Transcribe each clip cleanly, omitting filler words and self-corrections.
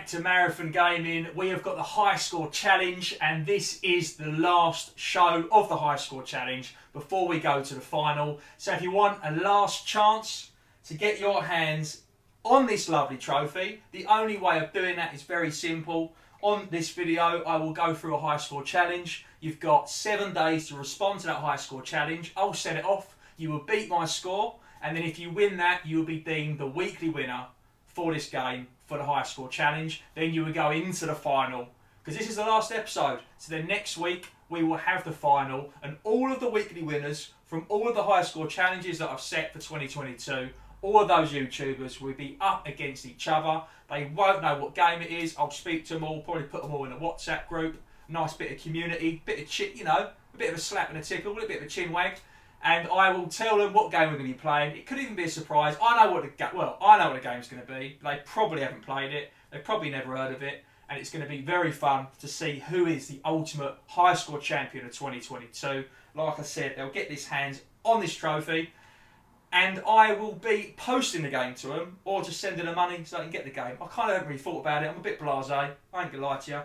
to Marathon Gaming. We have got the High Score Challenge, and this is the last show of the High Score Challenge before we go to the final. So if you want a last chance to get your hands on this lovely trophy, the only way of doing that is very simple. On this video, I will go through a High Score Challenge. You've got 7 days to respond to that High Score Challenge. I'll set it off. You will beat my score, and then if you win that, you will be deemed the weekly winner for this game for the High Score Challenge. Then you will go into the final, because this is the last episode. So then next week we will have the final, and all of the weekly winners from all of the High Score Challenges that I've set for 2022, all of those YouTubers will be up against each other. They won't know what game it is. I'll speak to them all, probably put them all in a WhatsApp group. Nice bit of community, bit of a bit of a slap and a tickle, a bit of a chin wag. And I will tell them what game we're going to be playing. It could even be a surprise. I know what the game's going to be. They probably haven't played it. They've probably never heard of it. And it's going to be very fun to see who is the ultimate high score champion of 2022. Like I said, they'll get their hands on this trophy. And I will be posting the game to them, or just sending them money so they can get the game. I kind of haven't really thought about it. I'm a bit blasé. I ain't going to lie to you.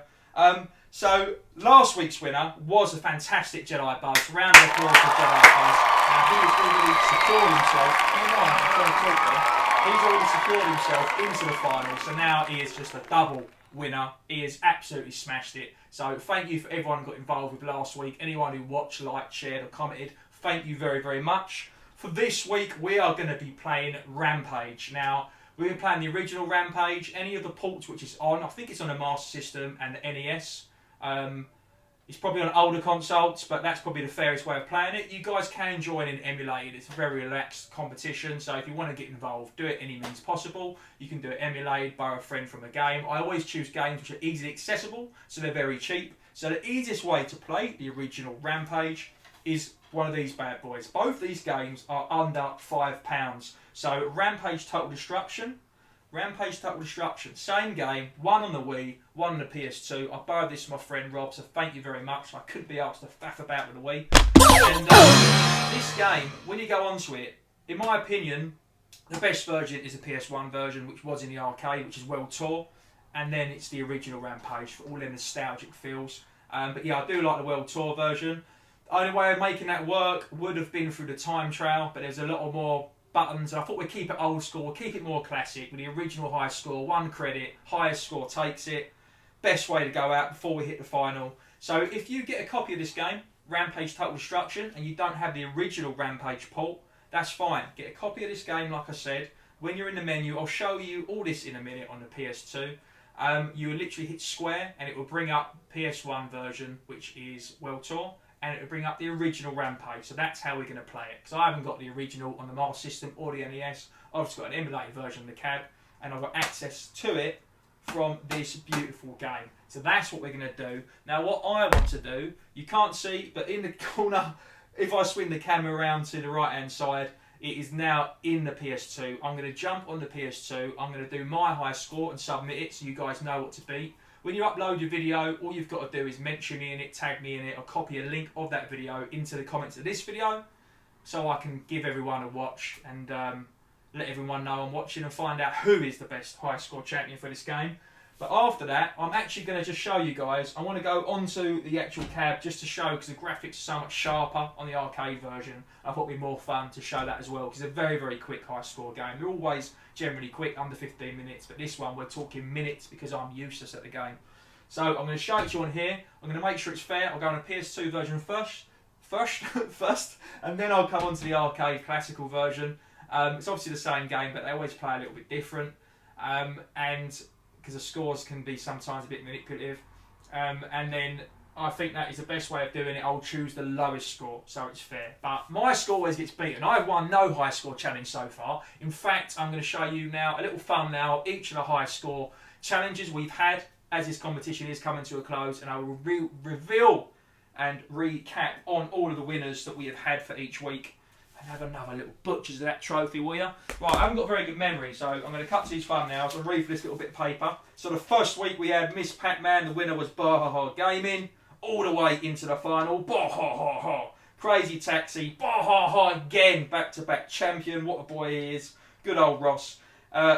So last week's winner was a fantastic Jedi Buzz. Round of applause for Jedi Buzz. Now he has already secured himself. He's already secured himself into the final. So now he is just a double winner. He has absolutely smashed it. So thank you for everyone who got involved with last week. Anyone who watched, liked, shared or commented, thank you very, very much. For this week we are going to be playing Rampage. Now we've been playing the original Rampage. Any of the ports which is on, I think it's on the Master System and the NES. It's probably on older consoles, but that's probably the fairest way of playing it. You guys can join in emulated. It's a very relaxed competition, so if you want to get involved, do it any means possible. You can do it emulated, borrow a friend from a game. I always choose games which are easily accessible, so they're very cheap. So the easiest way to play the original Rampage is one of these bad boys. Both these games are under £5. So Rampage Total Destruction, same game, one on the Wii, one on the PS2. I borrowed this from my friend Rob, so thank you very much. I couldn't be asked to faff about with the Wii. And this game, when you go onto it, in my opinion, the best version is the PS1 version, which was in the arcade, which is World Tour, and then it's the original Rampage for all them nostalgic feels. But yeah, I do like the World Tour version. The only way of making that work would have been through the time trial, but there's a lot more buttons. I thought we'd keep it old school, keep it more classic with the original high score, 1 credit, highest score takes it. Best way to go out before we hit the final. So if you get a copy of this game, Rampage Total Destruction, and you don't have the original Rampage port, that's fine. Get a copy of this game, like I said. When you're in the menu, I'll show you all this in a minute on the PS2. You will literally hit square and it will bring up PS1 version, which is World Tour, and it will bring up the original Rampage. So that's how we're going to play it. Because I haven't got the original on the Master System or the NES. I've just got an emulated version of the CAD, and I've got access to it from this beautiful game. So that's what we're going to do. Now what I want to do, you can't see, but in the corner, if I swing the camera around to the right hand side, it is now in the PS2. I'm going to jump on the PS2, I'm going to do my high score and submit it so you guys know what to beat. When you upload your video, all you've got to do is mention me in it, tag me in it, or copy a link of that video into the comments of this video so I can give everyone a watch and let everyone know I'm watching and find out who is the best high score champion for this game. But after that, I'm actually going to just show you guys. I want to go onto the actual cab just to show, because the graphics are so much sharper on the arcade version. I thought it'd be more fun to show that as well, because it's a very, very quick high score game. They're always generally quick, under 15 minutes, but this one we're talking minutes because I'm useless at the game. So I'm going to show it to you on here. I'm going to make sure it's fair. I'll go on a PS2 version first, and then I'll come onto the arcade classical version. It's obviously the same game, but they always play a little bit different, and because the scores can be sometimes a bit manipulative, and then I think that is the best way of doing it. I'll choose the lowest score so it's fair, but my score always gets beaten. I've won no high score challenge so far. In fact, I'm going to show you now a little thumbnail of each of the high score challenges we've had as this competition is coming to a close, and I will reveal and recap on all of the winners that we have had for each week. Have another little butchers of that trophy, will you? Right, I haven't got very good memory, so I'm going to cut to these thumbnails and read for this little bit of paper. So the first week we had Miss Pac-Man, the winner was Bahaha Gaming, all the way into the final. Bahaha, Crazy Taxi, Bahaha again, back-to-back champion, what a boy he is. Good old Ross.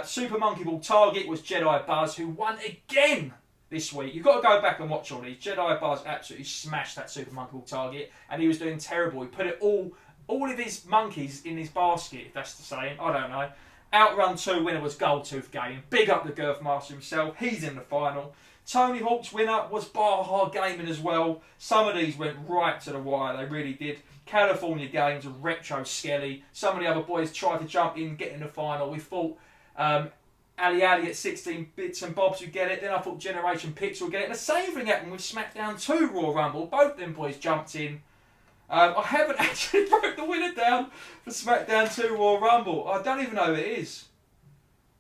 Super Monkey Ball target was Jedi Buzz, who won again this week. You've got to go back and watch all these. Jedi Buzz absolutely smashed that Super Monkey Ball target, and he was doing terrible. He put it all of his monkeys in his basket, if that's the saying. I don't know. Outrun 2 winner was Goldtooth Gaming. Big up the Girth Master himself. He's in the final. Tony Hawk's winner was Baja Gaming as well. Some of these went right to the wire. They really did. California Games and Retro Skelly. Some of the other boys tried to jump in, get in the final. We thought Ali at 16 Bits and Bobs would get it. Then I thought Generation Pixel would get it. And the same thing happened with SmackDown 2 Royal Rumble. Both them boys jumped in. I haven't actually broke the winner down for SmackDown 2 Royal Rumble. I don't even know who it is.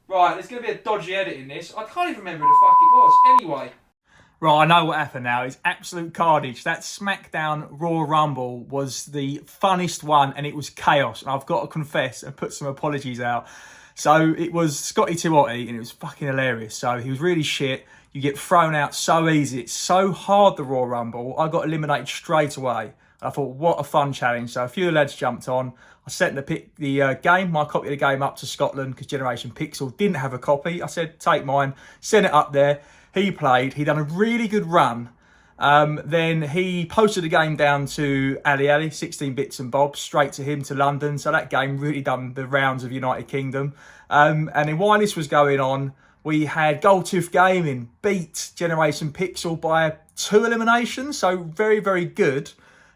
Right, there's going to be a dodgy edit in this. I can't even remember who the fuck it was. Anyway. Right, I know what happened now. It's absolute carnage. That SmackDown Royal Rumble was the funnest one, and it was chaos. And I've got to confess and put some apologies out. So it was Scotty Tuotti, and it was fucking hilarious. So he was really shit. You get thrown out so easy. It's so hard, the Royal Rumble. I got eliminated straight away. I thought, what a fun challenge. So a few of the lads jumped on. I sent the game, my copy of the game up to Scotland because Generation Pixel didn't have a copy. I said, take mine, send it up there. He played. He done a really good run. Then he posted the game down to Ali, 16 Bits and Bobs, straight to him to London. So that game really done the rounds of United Kingdom. And then while this was going on, we had Goldtooth Gaming beat Generation Pixel by 2 eliminations. So very, very good.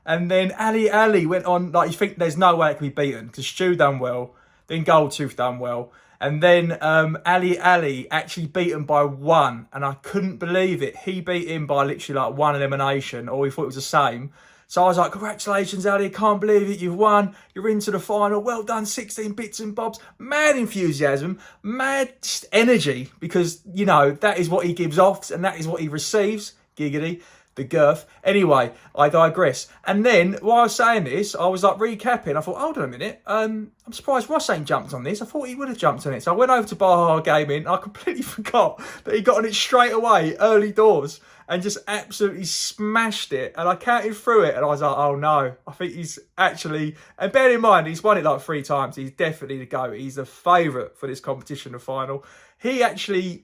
And then Ali went on, like, you think there's no way it could be beaten because Stu done well, then Goldtooth done well. And then Ali actually beat him by 1, and I couldn't believe it. He beat him by literally like 1 elimination, or we thought it was the same. So I was like, congratulations, Ali, can't believe it, you've won. You're into the final. Well done, 16 Bits and Bobs. Mad enthusiasm, mad energy, because, you know, that is what he gives off, and that is what he receives. Giggity. The girth. Anyway, I digress. And then, while I was saying this, I was like recapping. I thought, hold on a minute. I'm surprised Ross ain't jumped on this. I thought he would have jumped on it. So I went over to Baja Gaming. I completely forgot that he got on it straight away, early doors, and just absolutely smashed it. And I counted through it, and I was like, oh no. I think he's actually, and bear in mind, he's won it like 3 times. He's definitely the GOAT. He's the favourite for this competition, the final. He actually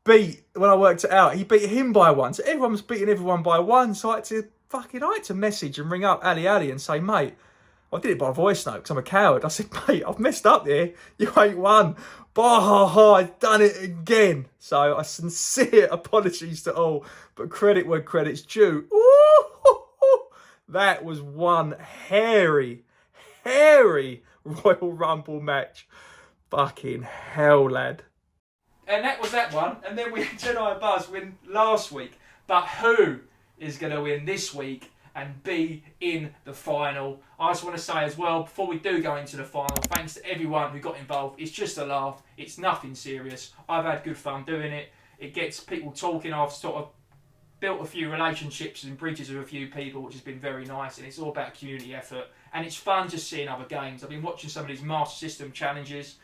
beat, when I worked it out, he beat him by 1. So everyone was beating everyone by 1. So I had to message and ring up Ali and say, mate, I did it by voice note because I'm a coward. I said, mate, I've messed up here. You ain't won. Bah, I've done it again. So I sincere apologies to all, but credit where credit's due. Ooh, that was one hairy Royal Rumble match. Fucking hell, lad. And that was that one. And then we had Jedi Buzz win last week. But who is going to win this week and be in the final? I just want to say as well, before we do go into the final, thanks to everyone who got involved. It's just a laugh. It's nothing serious. I've had good fun doing it. It gets people talking. I've sort of built a few relationships and bridges with a few people, which has been very nice. And it's all about community effort. And it's fun just seeing other games. I've been watching some of these Master System challenges,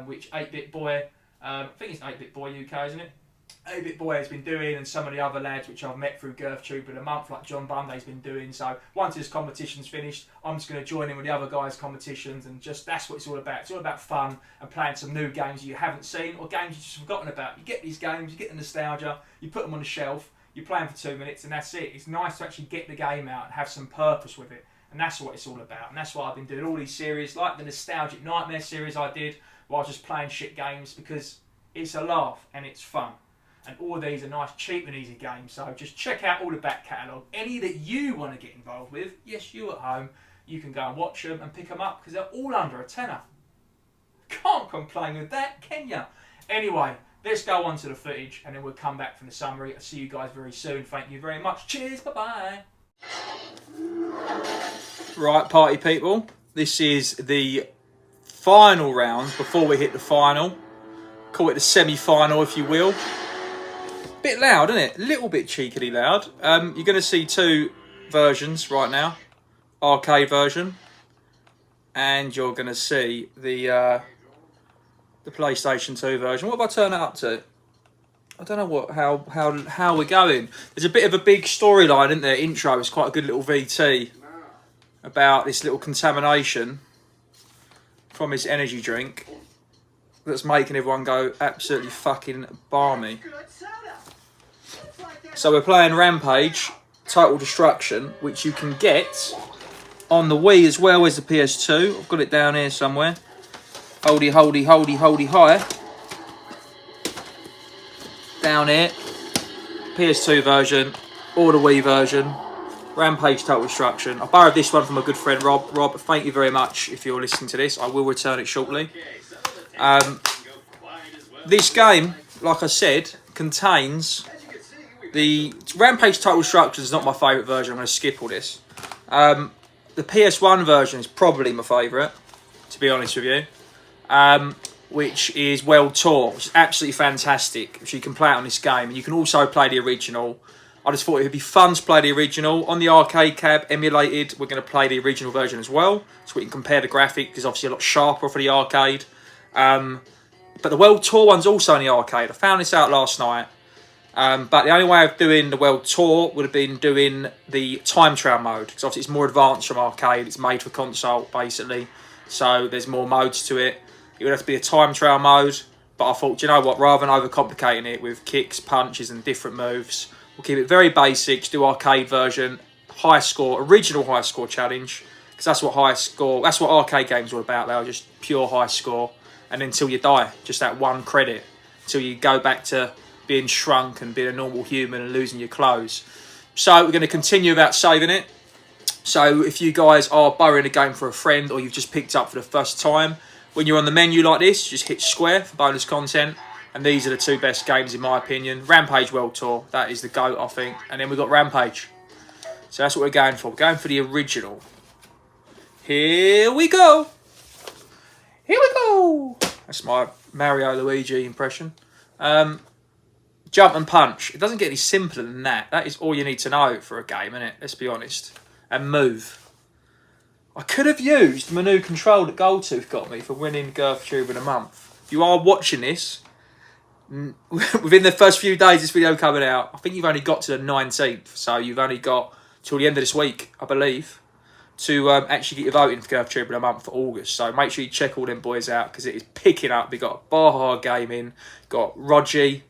which 8-Bit Boy... I think it's 8-Bit Boy UK, isn't it? 8-Bit Boy has been doing, and some of the other lads which I've met through GirthTube in a month, like John Bunday's been doing. So once this competition's finished, I'm just going to join in with the other guys' competitions, and just that's what it's all about. It's all about fun and playing some new games you haven't seen or games you've just forgotten about. You get these games, you get the nostalgia, you put them on the shelf, you play them for 2 minutes, and that's it. It's nice to actually get the game out and have some purpose with it, and that's what it's all about. And that's why I've been doing all these series, like the Nostalgic Nightmare series I did, where I was just playing shit games because it's a laugh and it's fun. And all of these are nice, cheap and easy games. So just check out all the back catalogue. Any that you want to get involved with, yes, you at home, you can go and watch them and pick them up because they're all under a tenner. Can't complain with that, can ya? Anyway, let's go on to the footage and then we'll come back from the summary. I'll see you guys very soon. Thank you very much. Cheers, bye-bye. Right, party people. This is the final round before we hit the final. Call it the semi-final, if you will. Bit loud, isn't it? A little bit cheekily loud. You're going to see 2 versions right now. Arcade version. And you're going to see the PlayStation 2 version. What have I turned it up to? I don't know how we're going. There's a bit of a big storyline, isn't there? Intro. It's quite a good little VT about this little contamination from his energy drink. that's making everyone go absolutely fucking balmy. So we're playing Rampage, Total Destruction, which you can get on the Wii as well as the PS2. I've got it down here somewhere. Holdy, holdy, holdy, holdy, high. Down here. PS2 version or the Wii version. Rampage Total Destruction. I borrowed this one from a good friend Rob. Rob, thank you very much if you're listening to this. I will return it shortly. This game, like I said, contains the Rampage Total Destruction is not my favourite version. I'm going to skip all this. The PS1 version is probably my favourite, to be honest with you. Which is World Tour, which is absolutely fantastic. So you can play it on this game, and you can also play the original. I just thought it would be fun to play the original. On the arcade cab, emulated, we're going to play the original version as well. So we can compare the graphic, because obviously a lot sharper for the arcade. But the World Tour one's also in the arcade. I found this out last night. But the only way of doing the World Tour would have been doing the time trial mode. Because obviously it's more advanced from arcade. It's made for console, basically. So there's more modes to it. It would have to be a time trial mode. But I thought, you know what, rather than overcomplicating it with kicks, punches and different moves, we'll keep it very basic, just do arcade version, high score, original high score challenge, because that's what arcade games are all about. They are just pure high score, and until you die, just that one credit, until you go back to being shrunk and being a normal human and losing your clothes. So we're going to continue without saving it. So if you guys are borrowing a game for a friend, or you've just picked up for the first time, when you're on the menu like this, just hit square for bonus content. And these are the two best games in my opinion. Rampage World Tour, that is the GOAT I think. And then we've got Rampage. So that's what we're going for. We're going for the original. Here we go. Here we go. That's my Mario Luigi impression. Jump and punch. It doesn't get any simpler than that. That is all you need to know for a game, isn't it? Let's be honest. And move. I could have used my new control that Goldtooth got me for winning Girth Tube in a month. If you are watching this, within the first few days this video coming out, I think you've only got to the 19th, so you've only got till the end of this week, I believe, to actually get your voting for Girth Tube in a month for August. So make sure you check all them boys out, because it is picking up. We've got Baja Gaming, got Rogie,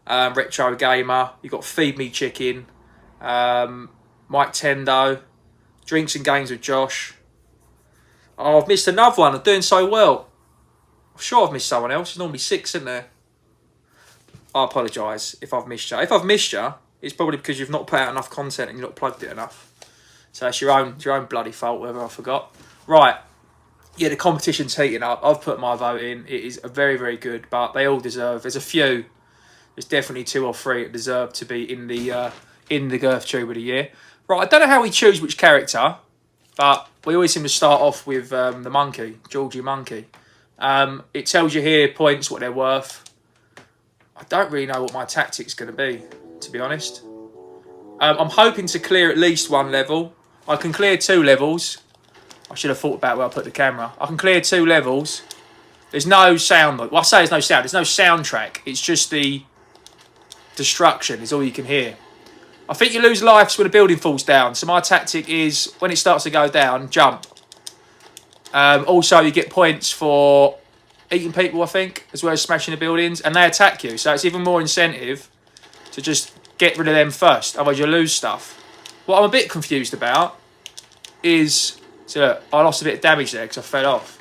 Retro Gamer, you've got Feed Me Chicken, Mike Tendo, Drinks and Games with Josh. Oh, I've missed another one. I'm doing so well. I'm sure I've missed someone else. There's normally 6, isn't there? I apologise if I've missed you. If I've missed you, it's probably because you've not put out enough content and you've not plugged it enough. So that's your own bloody fault, whether I forgot. Right. Yeah, the competition's heating up. I've put my vote in. It is very, very good, but they all deserve. There's a few. There's definitely 2 or 3 that deserve to be in the Girth Tube of the year. Right, I don't know how we choose which character, but we always seem to start off with the monkey, Georgie Monkey. It tells you here points, what they're worth. I don't really know what my tactic's going to be, to be honest. I'm hoping to clear at least 1 level. I can clear 2 levels. I should have thought about where I put the camera. I can clear 2 levels. There's no sound. Well, I say there's no sound. There's no soundtrack. It's just the destruction is all you can hear. I think you lose lives when a building falls down. So my tactic is, when it starts to go down, jump. Also, you get points for eating people, I think, as well as smashing the buildings. And they attack you. So it's even more incentive to just get rid of them first. Otherwise, you lose stuff. What I'm a bit confused about is... So look, I lost a bit of damage there because I fell off.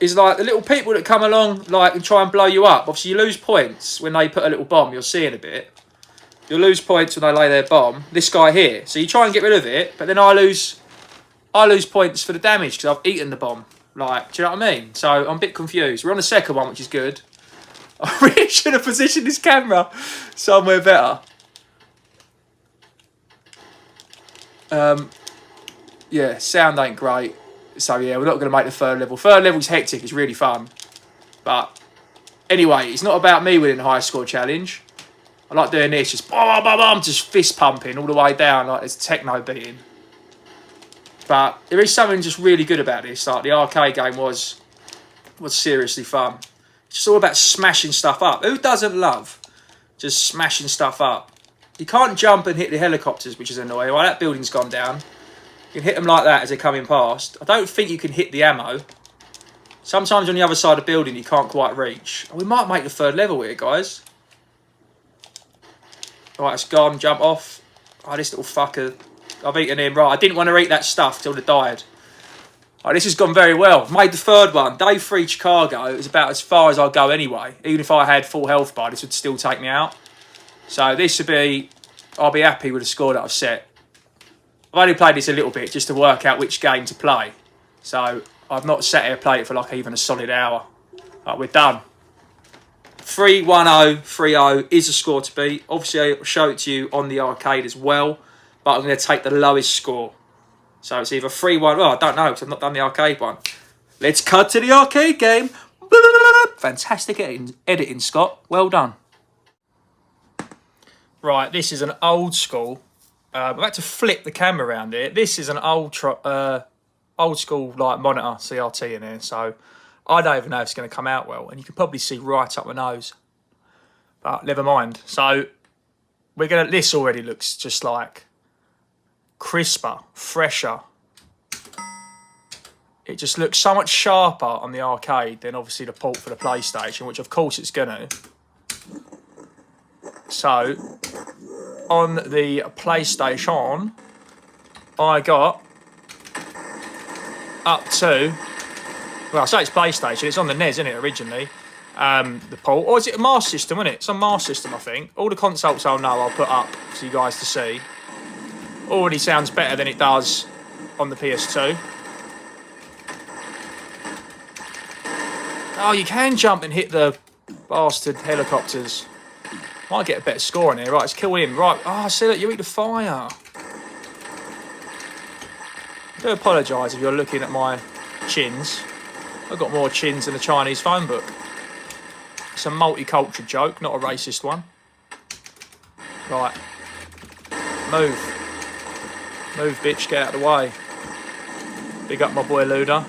Is like the little people that come along like and try and blow you up. Obviously, you lose points when they put a little bomb. You'll see in a bit. You'll lose points when they lay their bomb. This guy here. So you try and get rid of it, but then I lose points for the damage because I've eaten the bomb. Like, do you know what I mean? So I'm a bit confused. We're on the second one, which is good. I really should have positioned this camera somewhere better. Yeah, sound ain't great. So yeah, we're not going to make the third level. Third level's hectic. It's really fun. But anyway, it's not about me winning the high score challenge. I like doing this, just bam, bam, bam, just fist pumping all the way down like there's techno beating. But there is something just really good about this. Like the arcade game was seriously fun. It's just all about smashing stuff up. Who doesn't love just smashing stuff up? You can't jump and hit the helicopters, which is annoying. Well, that building's gone down. You can hit them like that as they're coming past. I don't think you can hit the ammo. Sometimes on the other side of the building you can't quite reach. We might make the third level here, guys. Right, it's gone. Jump off. Oh, this little fucker. I've eaten him. Right, I didn't want to eat that stuff till it died. Right, this has gone very well. Made the third one. Day 3 Chicago is about as far as I'll go anyway. Even if I had full health bar, this would still take me out. So this would be... I'll be happy with the score that I've set. I've only played this a little bit just to work out which game to play. So I've not sat here and played it for like even a solid hour. Right, we're done. 3-1-0, 3-0 is a score to beat. Obviously, I'll show it to you on the arcade as well. But I'm going to take the lowest score. So it's either 3-1... Well, I don't know because I've not done the arcade one. Let's cut to the arcade game. Fantastic editing, Scott. Well done. Right, this is an old school. I've had to flip the camera around here. This is an old school like monitor CRT in here. So I don't even know if it's going to come out well. And you can probably see right up my nose. But never mind. So we're going to... This already looks just like... crisper, fresher. It just looks so much sharper on the arcade than obviously the port for the PlayStation, which of course it's gonna. So on the PlayStation, I got up to, well, I say it's PlayStation, it's on the NES, isn't it, originally? The port, or is it a Master System, isn't it? It's on Master System, I think. All the consoles I'll know I'll put up for you guys to see. Already sounds better than it does on the PS2. Oh, you can jump and hit the bastard helicopters. Might get a better score in here. Right, let's kill him. Right. Oh, see that, you eat the fire. I do apologise if you're looking at my chins. I've got more chins than a Chinese phone book. It's a multicultural joke, not a racist one. Right. Move. Move, bitch, get out of the way. Big up my boy Luda.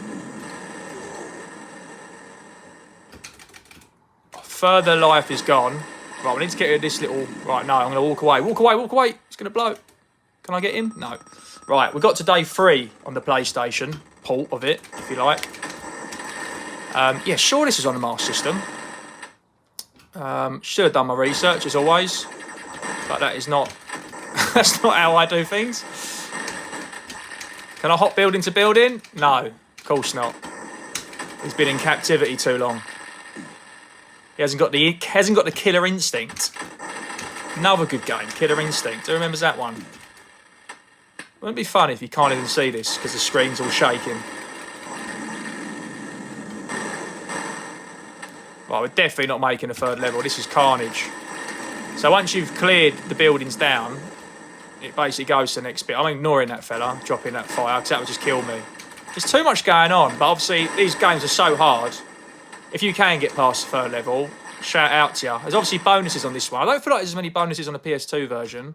Further life is gone. Right, we need to get rid of this little... Right, no, I'm going to walk away. Walk away, walk away. It's going to blow. Can I get him? No. Right, we got to day 3 on the PlayStation. Port of it, if you like. Yeah, sure this is on the Master System. Should have done my research, as always. But that is not... That's not how I do things. Can I hop building to building? No, of course not. He's been in captivity too long. He hasn't got the killer instinct. Another good game, Killer Instinct. Who remembers that one? Wouldn't it be fun if you can't even see this because the screen's all shaking? Right, we're definitely not making a third level. This is carnage. So once you've cleared the buildings down, it basically goes to the next bit. I'm ignoring that fella, dropping that fire, because that would just kill me. There's too much going on, but obviously these games are so hard. If you can get past the third level, shout out to you. There's obviously bonuses on this one. I don't feel like there's as many bonuses on the PS2 version.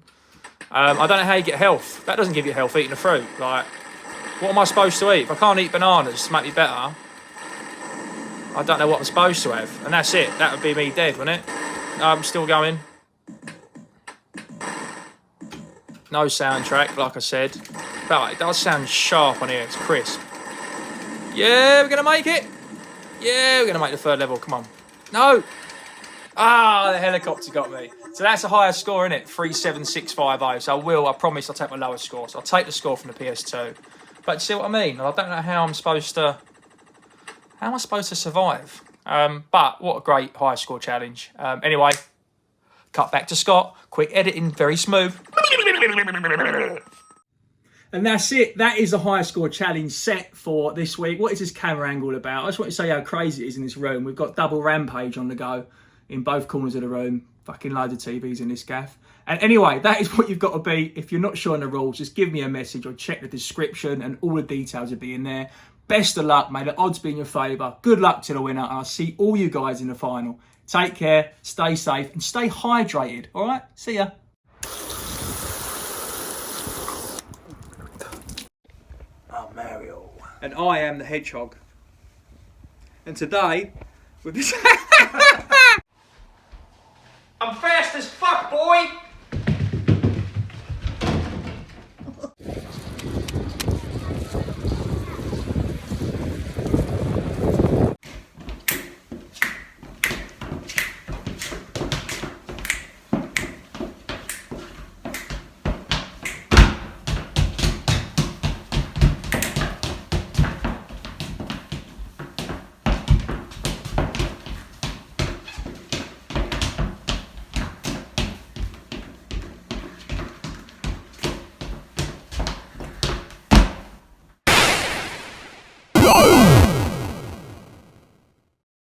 I don't know how you get health. That doesn't give you health, eating a fruit. Like, what am I supposed to eat? If I can't eat bananas to make me better, I don't know what I'm supposed to have. And that's it. That would be me dead, wouldn't it? I'm still going. No soundtrack, like I said. But it does sound sharp on here. It's crisp. Yeah, we're going to make it. Yeah, we're going to make the third level. Come on. No. Ah, the helicopter got me. So that's a higher score, isn't it? 37650. So I promise I'll take my lowest score. So I'll take the score from the PS2. But see what I mean? I don't know how I'm supposed to... How am I supposed to survive? But what a great high score challenge. Anyway, cut back to Scott. Quick editing, very smooth. And that's it. That is the high score challenge set for this week. What is this camera angle about? I just want to say how crazy it is in this room. We've got double Rampage on the go in both corners of the room. Fucking loads of TVs in this gaff. And anyway, that is what you've got to be. If you're not sure on the rules, just give me a message or check the description and all the details will be in there. Best of luck. May the odds be in your favour. Good luck to the winner. And I'll see all you guys in the final. Take care, stay safe and stay hydrated. All right? See ya. I'm Mario. And I am the Hedgehog. And today, with this... I'm fast as fuck, boy!